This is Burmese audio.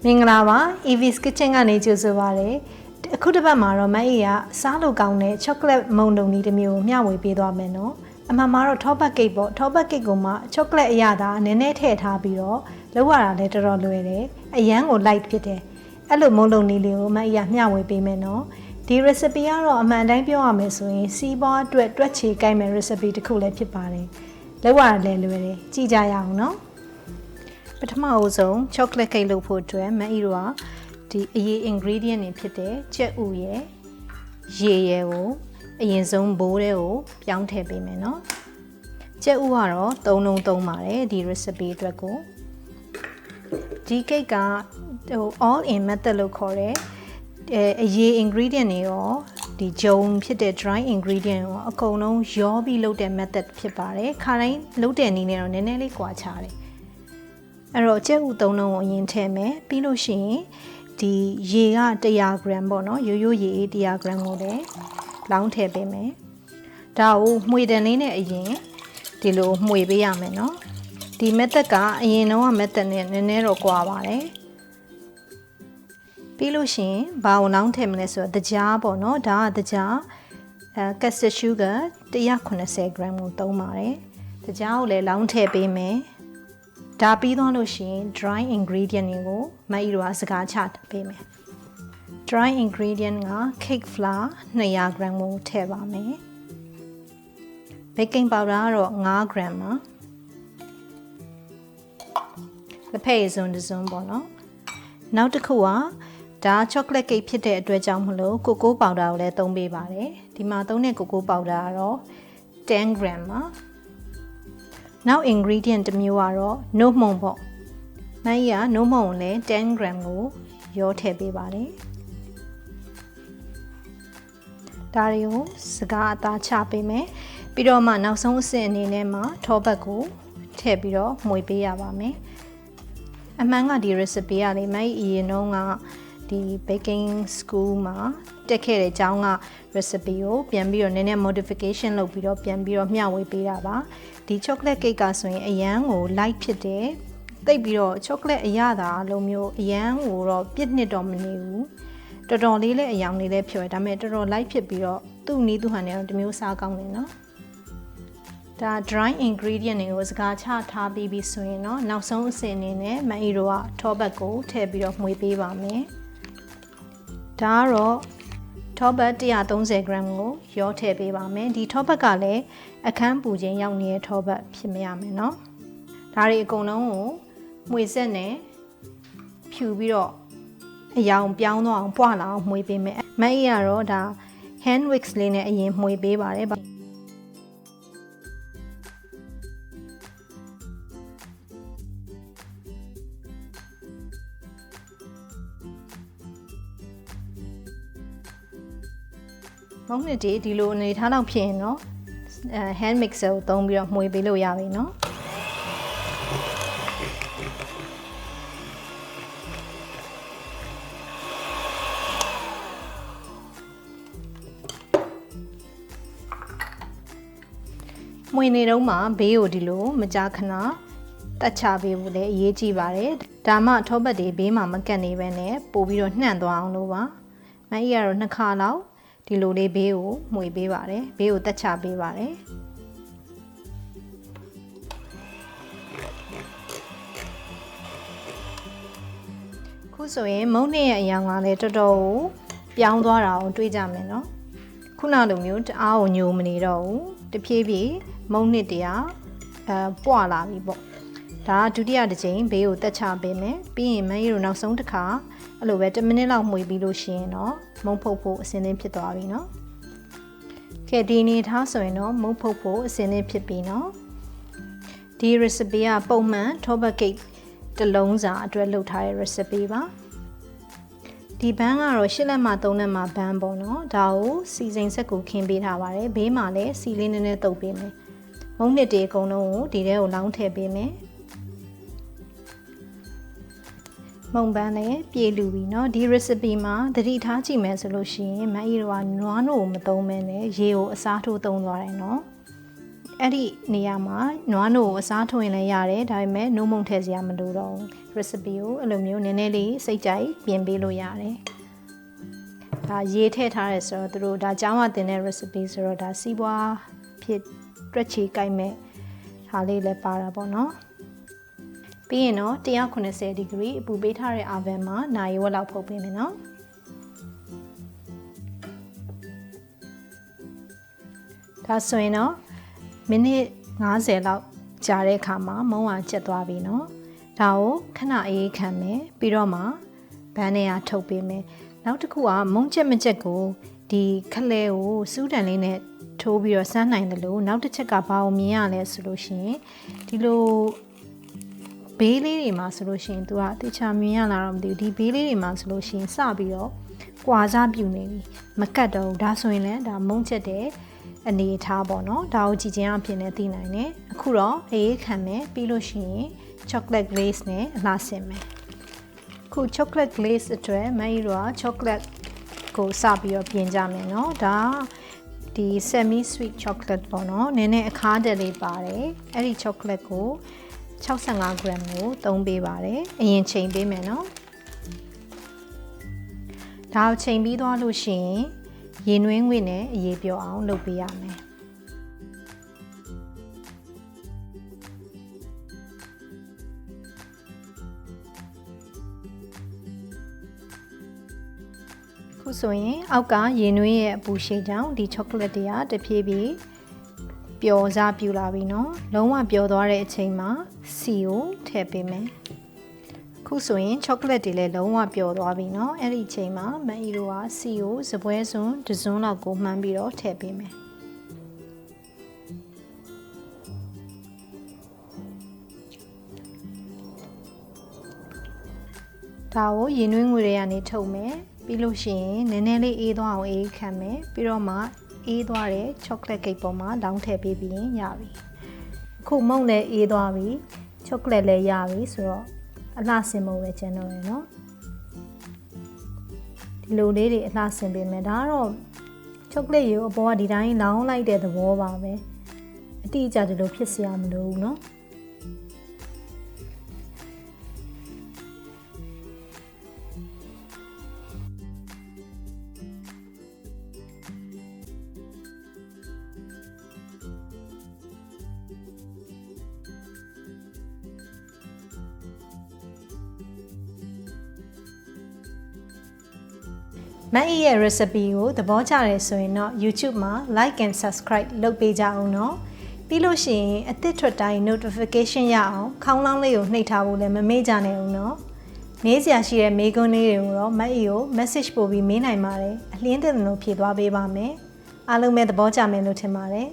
မင်္ဂလာပါ EV's Kitchen ကနေကြိုဆိုပါရစေ။အခုတစ်ပတ်မှာတော့မအေးကစားလို့ကောင်းတဲ့ chocolate မုန်တုံကြီးတစ်မျိုးကိုမျှဝေပေးသွားမယ်နော်။အမှန်မှာတော့ top cake ပေါ့ top cake ကိုမှ chocolate အရသာနည်းနည်းထည့်ထားပြီးတော့လုပ်ရတာလည်းတော်တော်လွယ်တယ်။အရန်ကို light ဖြစ်တယ်။အဲ့လိုမုန်တုံကြီးလေးကိုမအေးကမျှဝေပေးမယ်နော်။ဒီ recipe ကတော့အမှန်တိုင်းပြောရမယ်ဆိုရင်စီးပွားအတွက်တွက်ချေကိုက်မဲ့ recipe တစ်ခုလည်းဖြစ်ပါတယ်။လုပ်ရတာလည်းလွယ်တယ်။ကြည့်ကြရအောင်နော်။ပထမအဆုံး chocolate cake လုပ်ဖို့အတွက်မအေးတို့ကဒီအရေး ingredient တွေဖြစ်တဲ့ကြက်ဥရယ်ရေရယ်ကိုအရင်ဆုံးဘိုးတဲ့ကိုပြောင်းထည့်ပေးမယ်နော်ကြက်ဥကတော့3လုံးသုံးပါတယ်ဒီ recipe အတွက်ကိုဒီ cake ကall in method လို့ခေါ်တယ်အရေး ingredient တွေရောဒီဂျုံဖြစ်တဲ့ dry ingredient ရောအကုန်လုံးရောပြီးလုပ်တဲ့ method ဖြစ်ပါတယ်ခါတိုင်းလုပ်တဲ့နည်းနဲ့တော့နည်းနည်းလေးကွာခြားတယ်အဲ့တော့ကြက်ဥ3လုံးကိုအရင်ထည့်မယ်ပြီးလို့ရှိရင်ဒီရေက100 gram ပေါ့နော်ရိုးရိုးရေ100 gram ကိုလည်းလောင်းထည့်ပေးမယ်ဒါကိုမှွေတန်လေးနဲ့အရင်ဒီလိုမှွေပေးရမယ်နော်ဒီ method ကအရင်တော့ method နဲ့နည်းနည်းတော့ကွာပါတယ်ပြီးလို့ရှိရင်ဘာကိုလောင်းထည့်မလဲဆိုတော့တကြားပေါ့နော်ဒါကတကြားcustard sugar 180 gram ကိုသုံးပါတယ်တကြားကိုလည်းလောင်းထည့်ပေးမယ်ဒါပြီးသွားလို့ရှိရင် dry ingredient တွေကိုမအီတို့ကစကားချပေးမယ် dry ingredient က cake flour 200 gram ကိုထည့်ပါမယ် baking powder ကတော့5 gram ပါလက်ဖက်ရည်စွန်းတစ်စွန်းပေါ့နော်နောက်တစ်ခုကဒါ chocolate cake ဖြစ်တဲ့အတွက်ကြောင့်မလို့ cocoa powder ကိုလည်းသုံးပေးပါတယ်ဒီမှာသုံးတဲ့ cocoa powder ကတော့10 gram ပါနောက် ingredient တစ်မျိုးကတော့ နို့မှုန်ပေါ့။နိုင်ရနို့မှုန်ကိုလည်း10 gram ကိုရောထည့်ပေးပါတယ်။ဒါတွေကိုစကားအသားချပေးမယ်။ပြီးတော့မှနောက်ဆုံးအဆင့်အနေနဲ့မှထောပတ်ကိုထည့်ပြီးတော့မှွေပေးရပါမယ်။အမှန်ကဒီ recipe ကလေမိုက်အရင်တော့ကဒီ baking school မှာတက်ခဲ့တဲ့အကြောင်းက recipe ကိုပြန်ပြီးတော့နည်းနည်း modification လုပ်ပြီးတော့ပြန်ပြီးတော့မျှဝေပေးတာပါဒီ chocolate cake ကဆိုရင်အရန်ကို light ဖြစ်တယ်တိတ်ပြီးတော့ chocolate အရသာလိုမျိုးအရန်ကိုတော့ပြည့်နှစ်တော့မနေဘူးတော်တော်လေးလည်းအယောင်လေးလည်းဖြော်တယ်ဒါပေမဲ့တော်တော် light ဖြစ်ပြီးတော့သူ့နီးသူ့ဟန်နဲ့တော့တမျိုးစားကောင်းတယ်နော်ဒါ dry ingredient တွေကိုစကားချထားပြီးပြီဆိုရင်တော့နောက်ဆုံးအဆင့်အနေနဲ့မအီတို့ကထောပတ်ကိုထည့်ပြီးတော့မှွေပေးပါမယ်ဒါကတော့ထောပတ်130 gram ကိုရောထည့်ပေးပါမယ်ဒီထောပတ်ကလည်းအခန်းပူခြင်းရောက်နေတဲ့ထောပတ်ဖြစ်မရမယ်เนาะဒါတွေအကုန်လုံးကိုမှွေဆက်နဲ့ဖြူပြီးတော့အယောင်ပြောင်းသွားအောင်ပွားလာအောင်မှွေပေးမယ်မအေးကတော့ဒါ hand wix လေးနဲ့အရင်မှွေပေးပါတယ်မုံနှစ်ဒီလိုအနေထားတော့ဖြစ်ရင်เนาะhand mixer ကိုသုံးပြီးတော့မှွေပေးလို့ရပြီเนาะမှွေနေတော့မှဘေးကိုဒီလိုမကြာခဏတက်ချပေးဖို့လည်းအရေးကြီးပါတယ်ဒါမှထောပတ်တွေဘေးမှာမကတ်နေပဲနဲ့ပို့ပြီးတော့နှံ့သွားအောင်လို့ပါမအေးကတော့2ခါလောက်ဒီလိုလေးဘေးကိုမှွေပေးပါတယ်ဘေးကိုတက်ချပေးပါတယ်ခုဆိုရင်မုံနဲ့ရဲ့အယောင်ကလည်းတော်တော်ကိုပြောင်းသွားတာကိုတွေးကြမယ်နော်ခုနလိုမျိုးတအားကိုညိုမနေတော့ဘူးတဖြည်းဖြည်းမုံနှစ်တရားပွားလာပြီပေါ့ဒါဒုတိယတစ်ချိန်ဘေးကိုတက်ချပေးမယ်ပြီးရင်မင်းတို့နောက်ဆုံးတစ်ခါအဲ့လိုပဲ10မိနစ်လောက်မှွေပြီးလို့ရှိရင်တော့မုံဖုတ်ဖို့အစင်းသင်းဖြစ်သွားပြီเนาะကဲဒီနေထားဆိုရင်တော့မုံဖုတ်ဖို့အစင်းသင်းဖြစ်ပြီเนาะဒီ recipe ကပုံမှန်ထောပတ် cake တစ်လုံးစာအတွက်လုပ်ထားတဲ့ recipe ပါဒီဘန်းကတော့8လက်မှ3လက်မှဘန်းပေါ့เนาะဒါကိုစီစိန်ဆက်ကိုခင်းပေးထားပါတယ်ဘေးမှာလည်းစီလေးနည်းနည်းတုပ်ပေးမယ်မုံနှစ်တွေအကုန်လုံးကိုဒီထဲကိုလောင်းထည့်ပေးမယ်မုံပန်းလည်းပြေလူပြီเนาะဒီ recipe မှာသတိထားကြည့်မယ်ဆိုလို့ရှိရင်မအီတို့ကနွားနို့ကိုမသုံးမဲနဲ့ရေကိုအစားထိုးသုံးသွားတယ်เนาะ အဲ့ဒီနေရာမှာနွားနို့ကိုအစားထိုးရင်လည်းရတယ်ဒါပေမဲ့နို့မုံထည့်စရာမလိုတော့ဘူး recipe ကိုအဲ့လိုမျိုးနည်းနည်းလေးစိတ်ကြိုက်ပြင်ပေးလို့ရတယ်ဒါရေးထည့်ထားရဲဆိုတော့သူတို့ဒါကျောင်းကတင်တဲ့ recipe ဆိုတော့ဒါစီးပွားဖြစ်တွက်ချီကိုက်မဲ့ဟာလေးလည်းပါတာပေါ့နော်ပြီးရင်တော့190 degree အပူပေးထားတဲ့ oven မှာနာရီဝက်လောက်ဖုတ်ပေးမယ်နော်ဒါဆိုရင်တော့မိနစ်50လောက်ကြာတဲ့အခါမှာမုံဝါချက်သွားပြီနော်ဒါကိုခဏအေးခံမယ်ပြီးတော့မှဘန်းနဲ့ထုတ်ပေးမယ်နောက်တစ်ခုကမုံချက်မချက်ကိုဒီခလဲကိုစူးတန်လေးနဲ့ထိုးပြီးတော့စမ်းနိုင်တယ်လို့နောက်တစ်ချက်ကဘာကိုမြင်ရလဲဆိုလို့ရှိရင်ဒီလိုဘေးလေးတွေမှာဆိုလို့ရှိရင်သူကတေချာမြင်ရလာတော့မသိဘူးဒီဘေးလေးတွေမှာဆိုလို့ရှိရင်စပြီးတော့ကွာစားပြူနေပြီမကတ်တော့ဘူးဒါဆိုရင်လည်းဒါမုံချက်တဲ့အနေထားပေါ့နော်ဒါကိုကြည့်ချင်းအဖြစ်နဲ့သိနိုင်တယ်အခုတော့အေးခံမယ်ပြီးလို့ရှိရင် chocolate glaze နဲ့အလှဆင်မယ်အခု chocolate glaze အတွက်မကြီးတို့က chocolate ကိုစပြီးတော့ပြင်ကြမယ်နော်ဒါဒီ semi sweet chocolate ပေါ့နော်နည်းနည်းအခါတက်လေးပါတယ်အဲ့ဒီ chocolate ကို65 gram ကိုသုံးပေးပါတယ်အရင်ချိန်ပေးမယ်နော်ဒါကိုချိန်ပြီးသွားလို့ရှိရင်ရေနွေးငွေ့နဲ့အရေးပြောအောင်လုပ်ပေးရမယ်ခုဆိုရင်အောက်ကရေနွေးရဲ့အပူရှိန်ကြောင့်ဒီ chocolate တွေကတဖြည်းဖြည်းပျော်စားပြူလာပြီနော်လုံးဝပျော်သွားတဲ့အချိန်မှာစီကိုထည့်ပေးမယ်ခုဆိုရင် chocolate တွေလည်းလုံးဝပျော်သွားပြီเนาะအဲ့ဒီအချိန်မှာမအီတို့ကစီကိုစပွဲစွန်းတစ်စွန်းလောက်ကိုမှန်းပြီးတော့ထည့်ပေးမယ်ဒါကိုရေနွေးငွေတွေကနေထုတ်မယ်ပြီးလို့ရှိရင်နည်းနည်းလေးအေးသွားအောင်အေးခံမယ်ပြီးတော့မှအေးသွားတဲ့ chocolate cake ပေါ်မှာလောင်းထည့်ပေးပြီးရင်ရပြီအခုမုန့်လည်းအေးသွားပြီ chocolate လည်းရပြီဆိုတော့အလှဆင်ဖို့ပဲကျန်တော့ရယ်နော်ဒီလိုလေးတွေအလှဆင်ပေးမယ်ဒါကတော့ chocolate ရေကိုအပေါ်ကဒီတိုင်းလောင်းလိုက်တဲ့သဘောပါပဲအတိအကျဒီလိုဖြစ်စရာမလိုဘူးနော်မအီရဲ့ recipe ကိုသဘောကျတယ်ဆိုရင်တော့ YouTube မှာ like and subscribe လုပ်ပေးကြအောင်เนาะပြီးလို့ရှိရင်အသစ်ထွက်တိုင်း notification ရအောင်ခေါင်းလောင်းလေးကိုနှိပ်ထားဖို့လည်းမမေ့ကြနဲ့ဦးเนาะမေးစရာရှိတဲ့မေးခွန်းလေးတွေကိုတော့မအီကို message ပို့ပြီးမေးနိုင်ပါတယ်အလင်းတဲ့လို့ဖြေသွားပေးပါမယ်အားလုံးပဲသဘောကျမယ်လို့ထင်ပါတယ်